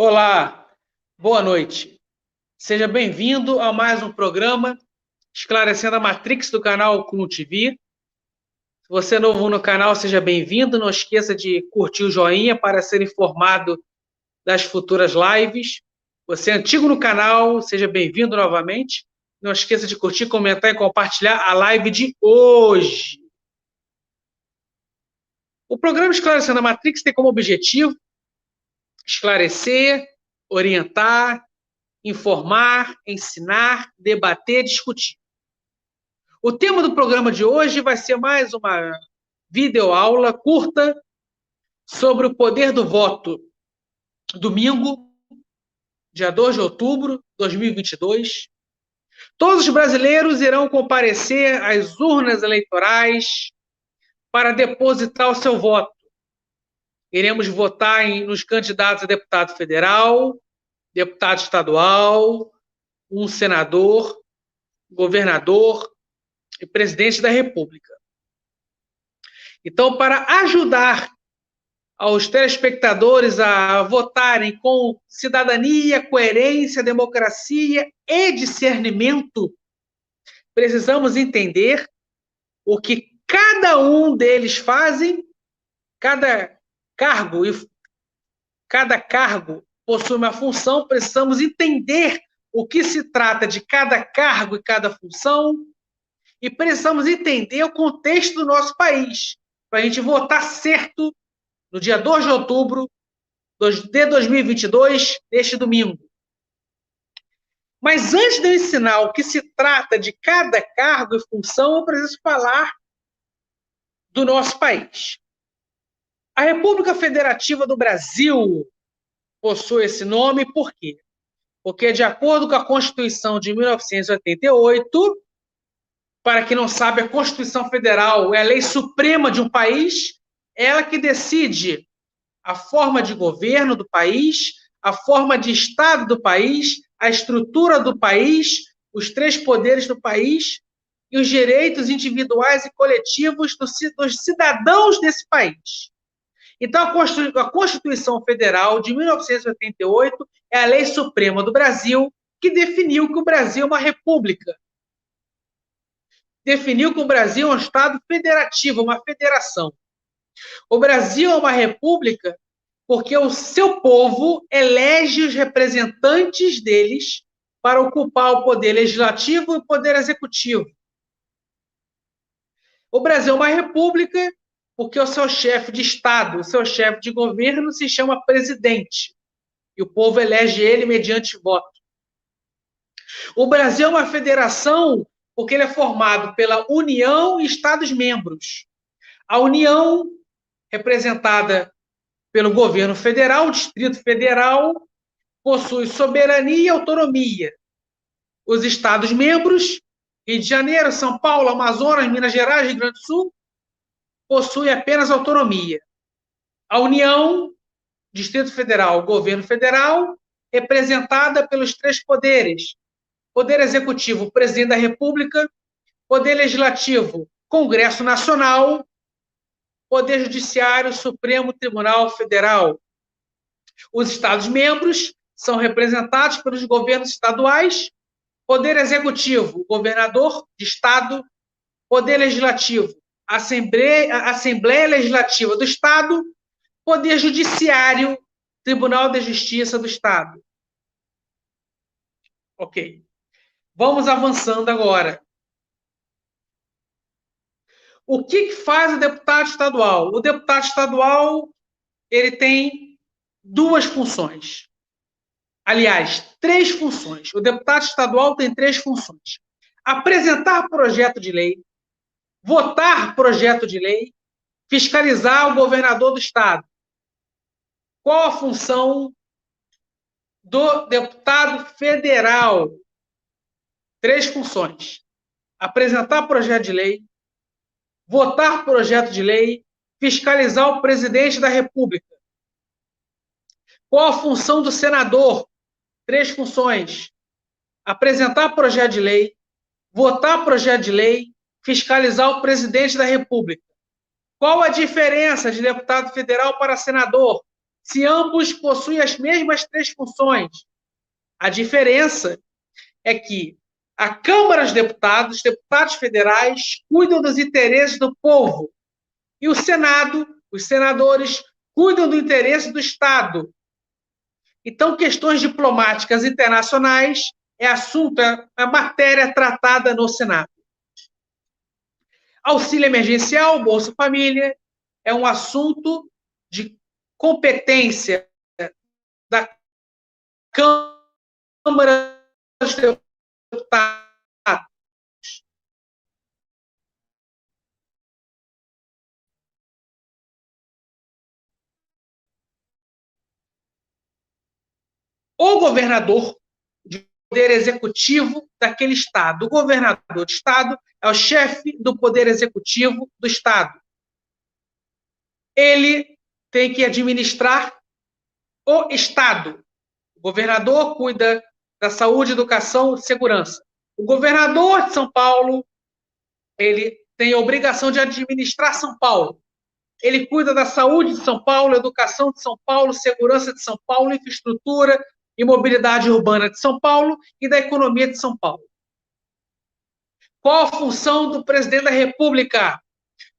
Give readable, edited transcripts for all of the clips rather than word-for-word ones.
Olá, boa noite. Seja bem-vindo a mais um programa Esclarecendo a Matrix do canal Kuno TV. Se você é novo no canal, seja bem-vindo. Não esqueça de curtir o joinha para ser informado das futuras lives. Você é antigo no canal, seja bem-vindo novamente. Não esqueça de curtir, comentar e compartilhar a live de hoje. O programa Esclarecendo a Matrix tem como objetivo esclarecer, orientar, informar, ensinar, debater, discutir. O tema do programa de hoje vai ser mais uma videoaula curta sobre o poder do voto. Domingo, dia 2 de outubro de 2022. Todos os brasileiros irão comparecer às urnas eleitorais para depositar o seu voto. Iremos votar nos candidatos a deputado federal, deputado estadual, um senador, governador e presidente da República. Então, para ajudar aos telespectadores a votarem com cidadania, coerência, democracia e discernimento, precisamos entender o que cada um deles fazem, cada cargo possui uma função, precisamos entender o que se trata de cada cargo e cada função, e precisamos entender o contexto do nosso país, para a gente votar certo no dia 2 de outubro de 2022, neste domingo. Mas antes de eu ensinar o que se trata de cada cargo e função, eu preciso falar do nosso país. A República Federativa do Brasil possui esse nome por quê? Porque, de acordo com a Constituição de 1988, para quem não sabe, a Constituição Federal é a lei suprema de um país, ela que decide a forma de governo do país, a forma de Estado do país, a estrutura do país, os três poderes do país e os direitos individuais e coletivos dos cidadãos desse país. Então, a Constituição Federal de 1988 é a lei suprema do Brasil, que definiu que o Brasil é uma república. Definiu que o Brasil é um Estado federativo, uma federação. O Brasil é uma república porque o seu povo elege os representantes deles para ocupar o poder legislativo e o poder executivo. O Brasil é uma república porque o seu chefe de Estado, o seu chefe de governo se chama presidente. E o povo elege ele mediante voto. O Brasil é uma federação porque ele é formado pela União e Estados-membros. A União, representada pelo governo federal, o Distrito Federal, possui soberania e autonomia. Os Estados-membros, Rio de Janeiro, São Paulo, Amazonas, Minas Gerais, Rio Grande do Sul, possuem apenas autonomia. A União, Distrito Federal, Governo Federal, representada pelos três poderes. Poder Executivo, Presidente da República. Poder Legislativo, Congresso Nacional. Poder Judiciário, Supremo Tribunal Federal. Os Estados-membros são representados pelos governos estaduais. Poder Executivo, Governador de Estado. Poder Legislativo, Assembleia Legislativa do Estado. Poder Judiciário, Tribunal de Justiça do Estado. Ok. Vamos avançando agora. O que faz o deputado estadual? O deputado estadual, ele tem duas funções. Aliás, três funções. O deputado estadual tem três funções: apresentar projeto de lei, votar projeto de lei, fiscalizar o governador do estado. Qual a função do deputado federal? Três funções: apresentar projeto de lei, votar projeto de lei, fiscalizar o presidente da República. Qual a função do senador? Três funções: apresentar projeto de lei, votar projeto de lei, fiscalizar o presidente da República. Qual a diferença de deputado federal para senador? se ambos possuem as mesmas três funções. A diferença é que a Câmara dos Deputados, os deputados federais, cuidam dos interesses do povo. E o Senado, os senadores, cuidam do interesse do Estado. Então, questões diplomáticas internacionais é assunto, é matéria tratada no Senado. Auxílio emergencial, Bolsa Família, é um assunto de competência da Câmara dos Deputados. O governador de poder executivo daquele estado. O governador de estado é o chefe do poder executivo do estado. Ele tem que administrar o estado. O governador cuida da saúde, educação e segurança. O governador de São Paulo, ele tem a obrigação de administrar São Paulo. Ele cuida da saúde de São Paulo, educação de São Paulo, segurança de São Paulo, infraestrutura e mobilidade urbana de São Paulo e da economia de São Paulo. Qual a função do presidente da República?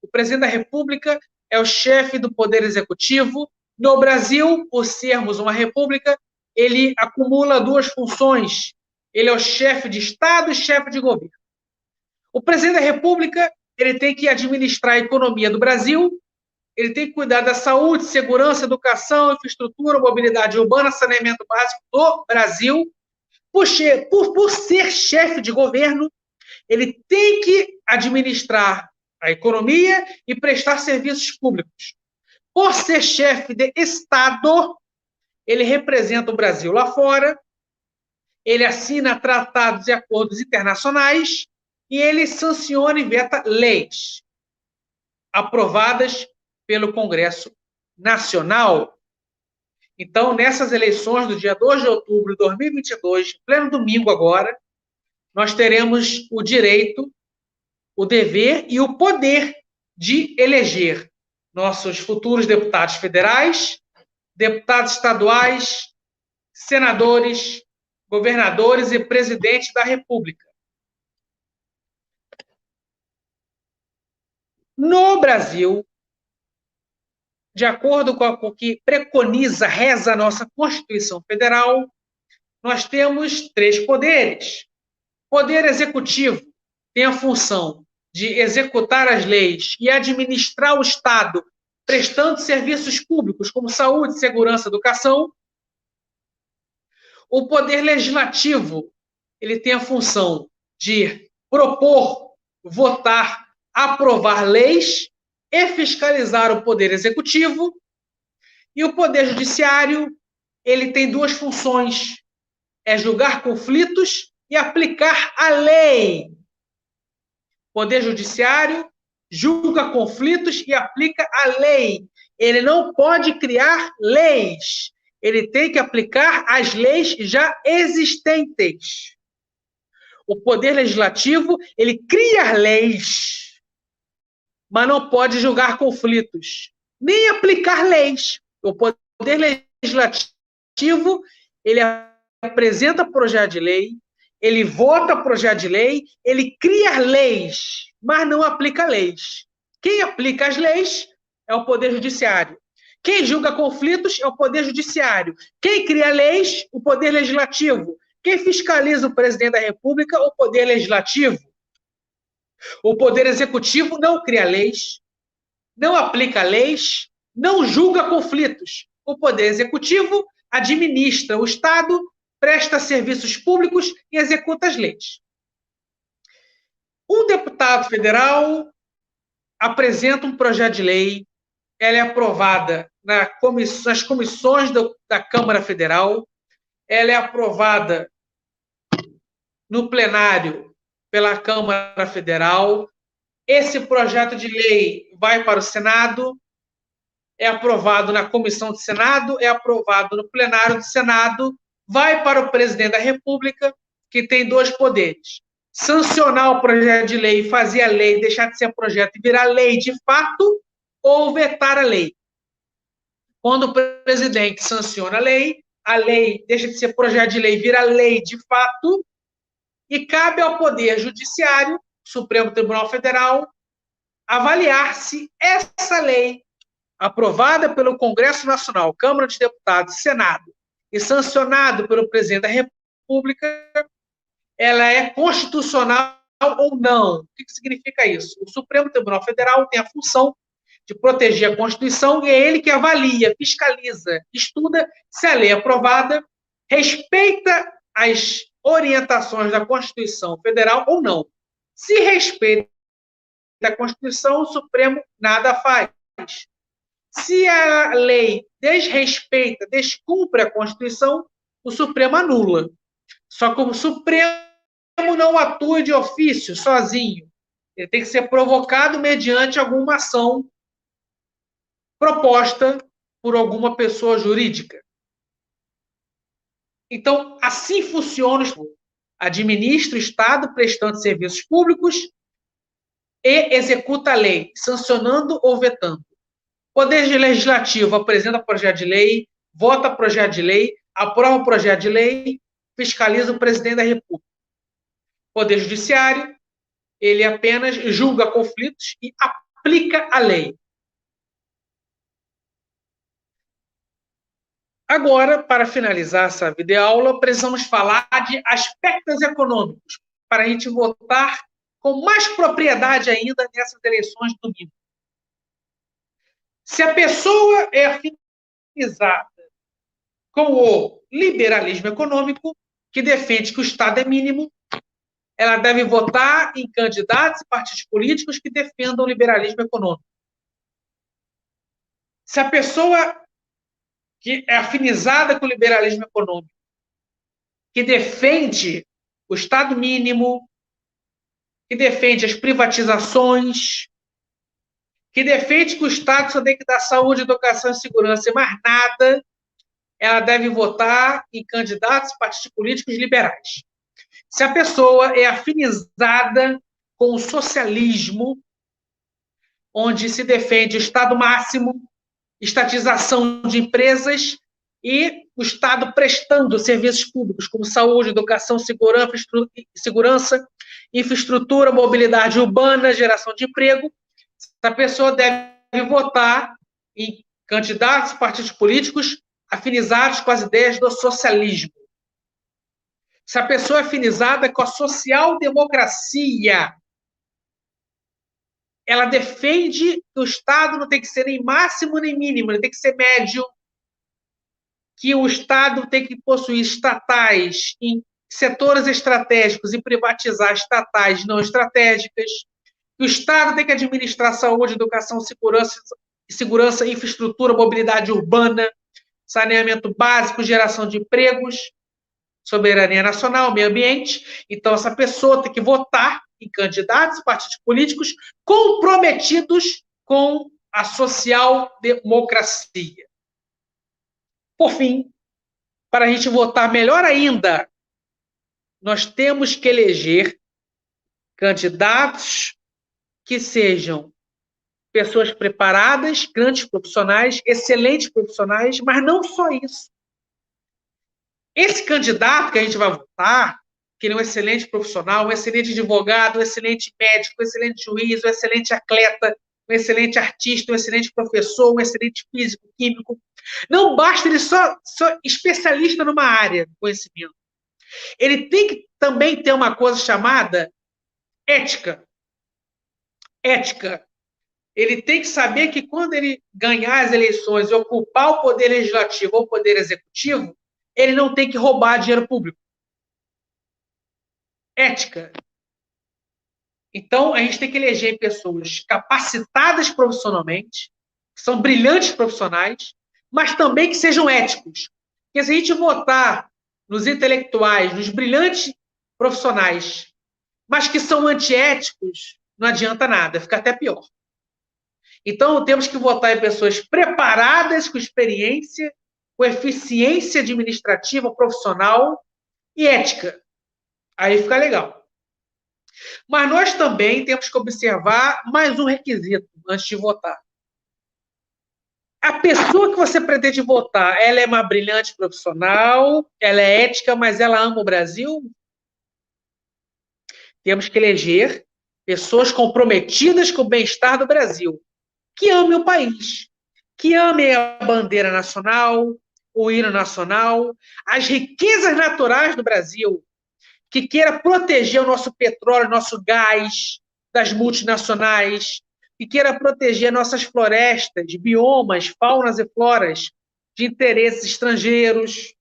O presidente da República é o chefe do Poder Executivo. No Brasil, por sermos uma república, ele acumula duas funções. Ele é o chefe de Estado e chefe de governo. O presidente da República, ele tem que administrar a economia do Brasil, ele tem que cuidar da saúde, segurança, educação, infraestrutura, mobilidade urbana, saneamento básico do Brasil. Por ser chefe de governo, ele tem que administrar a economia e prestar serviços públicos. Por ser chefe de Estado, ele representa o Brasil lá fora, ele assina tratados e acordos internacionais e ele sanciona e veta leis aprovadas pelo Congresso Nacional. Então, nessas eleições do dia 2 de outubro de 2022, pleno domingo agora, nós teremos o direito, o dever e o poder de eleger nossos futuros deputados federais, deputados estaduais, senadores, governadores e presidente da República. No Brasil, de acordo com o que preconiza, reza a nossa Constituição Federal, nós temos três poderes. Poder executivo tem a função de executar as leis e administrar o Estado, prestando serviços públicos como saúde, segurança, educação. O poder legislativo, ele tem a função de propor, votar, aprovar leis e fiscalizar o poder executivo. E o poder judiciário, ele tem duas funções: é julgar conflitos e aplicar a lei. O poder judiciário julga conflitos e aplica a lei. Ele não pode criar leis. Ele tem que aplicar as leis já existentes. O poder legislativo, ele cria leis, mas não pode julgar conflitos, nem aplicar leis. O poder legislativo, ele apresenta projeto de lei, ele vota projeto de lei, ele cria leis, mas não aplica leis. Quem aplica as leis é o poder judiciário. Quem julga conflitos é o poder judiciário. Quem cria leis, o poder legislativo. Quem fiscaliza o presidente da República, o poder legislativo. O poder executivo não cria leis, não aplica leis, não julga conflitos. O poder executivo administra o Estado, presta serviços públicos e executa as leis. Um deputado federal apresenta um projeto de lei, ela é aprovada nas comissões da Câmara Federal, ela é aprovada no plenário pela Câmara Federal, esse projeto de lei vai para o Senado, é aprovado na comissão do Senado, é aprovado no plenário do Senado, vai para o presidente da República, que tem dois poderes: sancionar o projeto de lei, fazer a lei, deixar de ser projeto e virar lei de fato, ou vetar a lei. Quando o presidente sanciona a lei deixa de ser projeto de lei, vira lei de fato, e cabe ao Poder Judiciário, Supremo Tribunal Federal, avaliar se essa lei, aprovada pelo Congresso Nacional, Câmara de Deputados, Senado, e sancionado pelo presidente da República, ela é constitucional ou não. O que significa isso? O Supremo Tribunal Federal tem a função de proteger a Constituição e é ele que avalia, fiscaliza, estuda se a lei é aprovada respeita as orientações da Constituição Federal ou não. Se respeita a Constituição, o Supremo nada faz. Se a lei desrespeita, descumpre a Constituição, o Supremo anula. Só que o Supremo não atua de ofício, sozinho. Ele tem que ser provocado mediante alguma ação proposta por alguma pessoa jurídica. Então, assim funciona. Administra o Estado prestando serviços públicos e executa a lei, sancionando ou vetando. O Poder Legislativo apresenta projeto de lei, vota projeto de lei, aprova projeto de lei, fiscaliza o presidente da República. O Poder Judiciário, ele apenas julga conflitos e aplica a lei. Agora, para finalizar essa videoaula, precisamos falar de aspectos econômicos, para a gente votar com mais propriedade ainda nessas eleições de domingo. Se a pessoa é afinizada com o liberalismo econômico, que defende que o Estado é mínimo, ela deve votar em candidatos e partidos políticos que defendam o liberalismo econômico. Se a pessoa que é afinizada com o liberalismo econômico, que defende o Estado mínimo, que defende as privatizações, que defende que o Estado só tem que dar saúde, educação e segurança e mais nada, ela deve votar em candidatos e partidos políticos liberais. Se a pessoa é afinizada com o socialismo, onde se defende o Estado máximo, estatização de empresas e o Estado prestando serviços públicos como saúde, educação, segurança, infraestrutura, mobilidade urbana, geração de emprego, a pessoa deve votar em candidatos, partidos políticos afinizados com as ideias do socialismo. Se a pessoa é afinizada com a social-democracia, ela defende que o Estado não tem que ser nem máximo nem mínimo, ele tem que ser médio, que o Estado tem que possuir estatais em setores estratégicos e privatizar estatais não estratégicas, que o Estado tem que administrar saúde, educação, segurança, infraestrutura, mobilidade urbana, saneamento básico, geração de empregos, soberania nacional, meio ambiente. Então, essa pessoa tem que votar em candidatos, partidos políticos comprometidos com a social-democracia. Por fim, para a gente votar melhor ainda, nós temos que eleger candidatos que sejam pessoas preparadas, grandes profissionais, excelentes profissionais, mas não só isso. Esse candidato que a gente vai votar, que ele é um excelente profissional, um excelente advogado, um excelente médico, um excelente juiz, um excelente atleta, um excelente artista, um excelente professor, um excelente físico, químico. Não basta ele só especialista numa área de conhecimento. Ele tem que também ter uma coisa chamada ética. Ética. Ele tem que saber que quando ele ganhar as eleições e ocupar o poder legislativo ou o poder executivo, ele não tem que roubar dinheiro público. Ética. Então, a gente tem que eleger pessoas capacitadas profissionalmente, que são brilhantes profissionais, mas também que sejam éticos. Porque se a gente votar nos intelectuais, nos brilhantes profissionais, mas que são antiéticos, não adianta nada, fica até pior. Então, temos que votar em pessoas preparadas, com experiência, com eficiência administrativa, profissional e ética. Aí fica legal. Mas nós também temos que observar mais um requisito antes de votar. A pessoa que você pretende votar, ela é uma brilhante profissional, ela é ética, mas ela ama o Brasil? Temos que eleger pessoas comprometidas com o bem-estar do Brasil, que amem o país, que amem a bandeira nacional, o hino nacional, as riquezas naturais do Brasil, que queira proteger o nosso petróleo, nosso gás das multinacionais, que queira proteger nossas florestas, biomas, faunas e floras de interesses estrangeiros,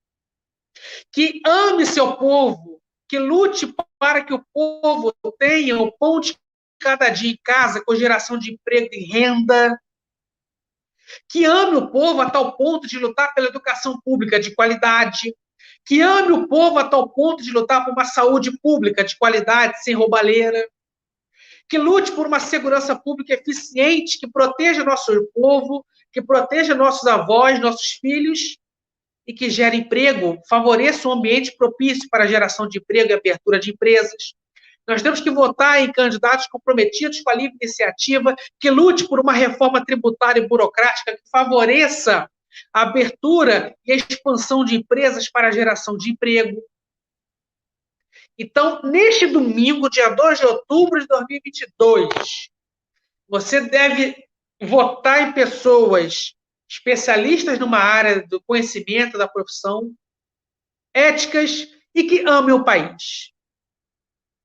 que ame seu povo, que lute para que o povo tenha o pão de cada dia em casa, com geração de emprego e renda, que ame o povo a tal ponto de lutar pela educação pública de qualidade, que ame o povo a tal ponto de lutar por uma saúde pública de qualidade, sem roubalheira, que lute por uma segurança pública eficiente, que proteja nosso povo, que proteja nossos avós, nossos filhos, e que gere emprego, favoreça um ambiente propício para a geração de emprego e abertura de empresas. Nós temos que votar em candidatos comprometidos com a livre iniciativa, que lute por uma reforma tributária e burocrática que favoreça a abertura e a expansão de empresas para a geração de emprego. Então, neste domingo, dia 2 de outubro de 2022, você deve votar em pessoas especialistas numa área do conhecimento da profissão, éticas e que amem o país.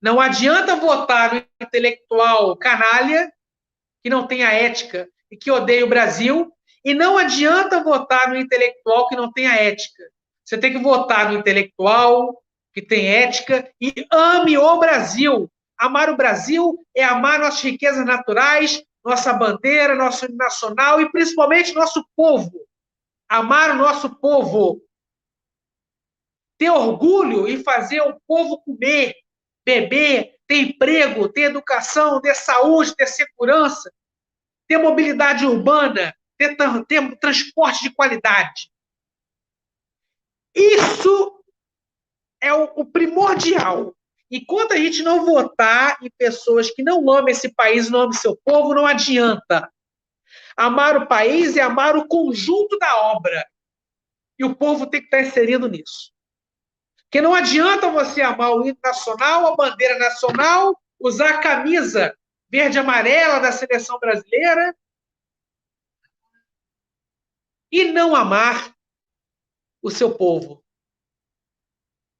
Não adianta votar no intelectual canalha, que não tenha ética e que odeia o Brasil, e não adianta votar no intelectual que não tenha ética. Você tem que votar no intelectual que tem ética e ame o Brasil. Amar o Brasil é amar nossas riquezas naturais, nossa bandeira, nosso hino nacional e principalmente nosso povo. Amar o nosso povo. Ter orgulho e fazer o povo comer, beber, ter emprego, ter educação, ter saúde, ter segurança, ter mobilidade urbana, ter transporte de qualidade. Isso é o primordial. Enquanto a gente não votar em pessoas que não amam esse país, não amam seu povo, não adianta. Amar o país é amar o conjunto da obra. E o povo tem que estar inserido nisso. Porque não adianta você amar o hino nacional, a bandeira nacional, usar a camisa verde e amarela da seleção brasileira e não amar o seu povo.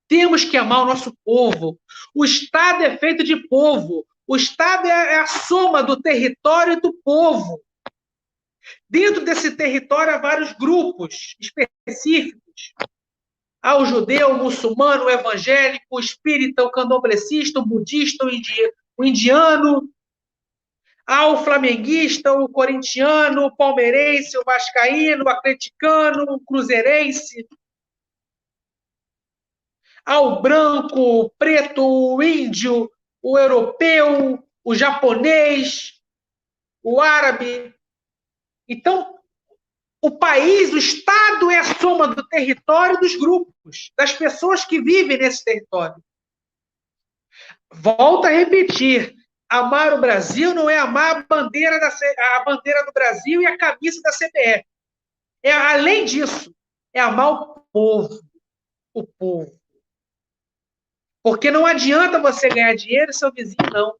Temos que amar o nosso povo. O Estado é feito de povo. O Estado é a soma do território e do povo. Dentro desse território há vários grupos específicos. Há o judeu, o muçulmano, o evangélico, o espírita, o candomblessista, o budista, o indiano. Há o flamenguista, o corintiano, o palmeirense, o vascaíno, o atleticano, o cruzeirense. Há o branco, o preto, o índio, o europeu, o japonês, o árabe. Então, o país, o Estado é a soma do território dos grupos, das pessoas que vivem nesse território. Volto a repetir, amar o Brasil não é amar a bandeira do Brasil e a camisa da CBF. Além disso, é amar o povo. O povo. Porque não adianta você ganhar dinheiro e seu vizinho não.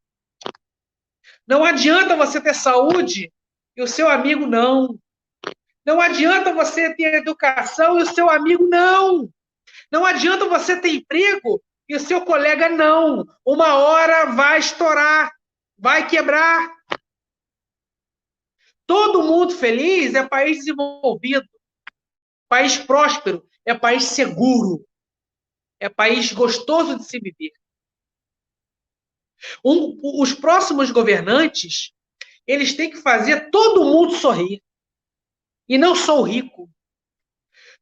Não adianta você ter saúde e o seu amigo não. Não adianta você ter educação e o seu amigo não. Não adianta você ter emprego e o seu colega não. Uma hora vai estourar, vai quebrar. Todo mundo feliz é país desenvolvido, país próspero, é país seguro, é país gostoso de se viver. Os próximos governantes, eles têm que fazer todo mundo sorrir. E não só o rico.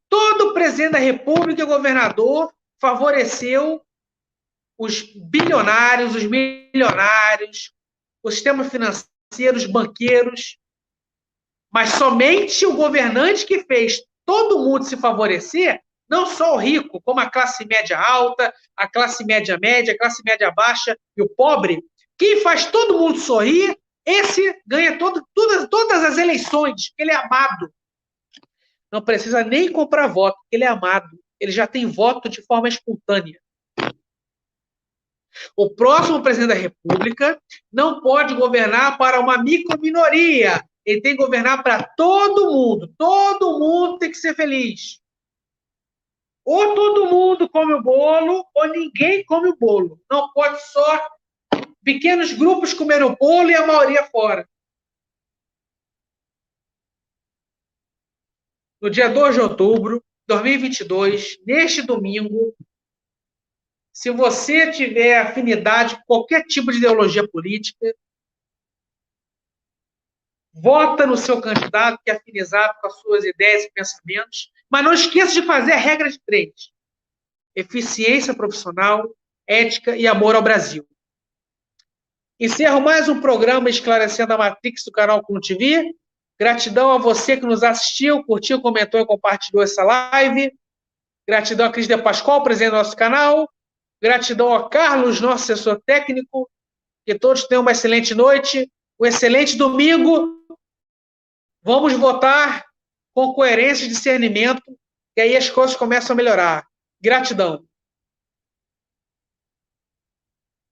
Todo presidente da República e governador favoreceu os bilionários, os milionários, o sistema financeiro, os banqueiros. Mas somente o governante que fez todo mundo se favorecer, não só o rico, como a classe média alta, a classe média média, a classe média baixa e o pobre, quem faz todo mundo sorrir, esse ganha todas as eleições, porque ele é amado. Não precisa nem comprar voto, porque ele é amado. Ele já tem voto de forma espontânea. O próximo presidente da República não pode governar para uma microminoria. Ele tem que governar para todo mundo. Todo mundo tem que ser feliz. Ou todo mundo come o bolo, ou ninguém come o bolo. Não pode só pequenos grupos comer o bolo e a maioria fora. No dia 2 de outubro de 2022, neste domingo, se você tiver afinidade com qualquer tipo de ideologia política, vota no seu candidato que é afinizado com as suas ideias e pensamentos, mas não esqueça de fazer a regra de 3. Eficiência profissional, ética e amor ao Brasil. Encerro mais um programa Esclarecendo a Matrix do canal Cunha TV. Gratidão a você que nos assistiu, curtiu, comentou e compartilhou essa live. Gratidão a Cris de Pascoal, presidente do nosso canal. Gratidão a Carlos, nosso assessor técnico. Que todos tenham uma excelente noite, um excelente domingo. Vamos votar com coerência e discernimento, que aí as coisas começam a melhorar. Gratidão.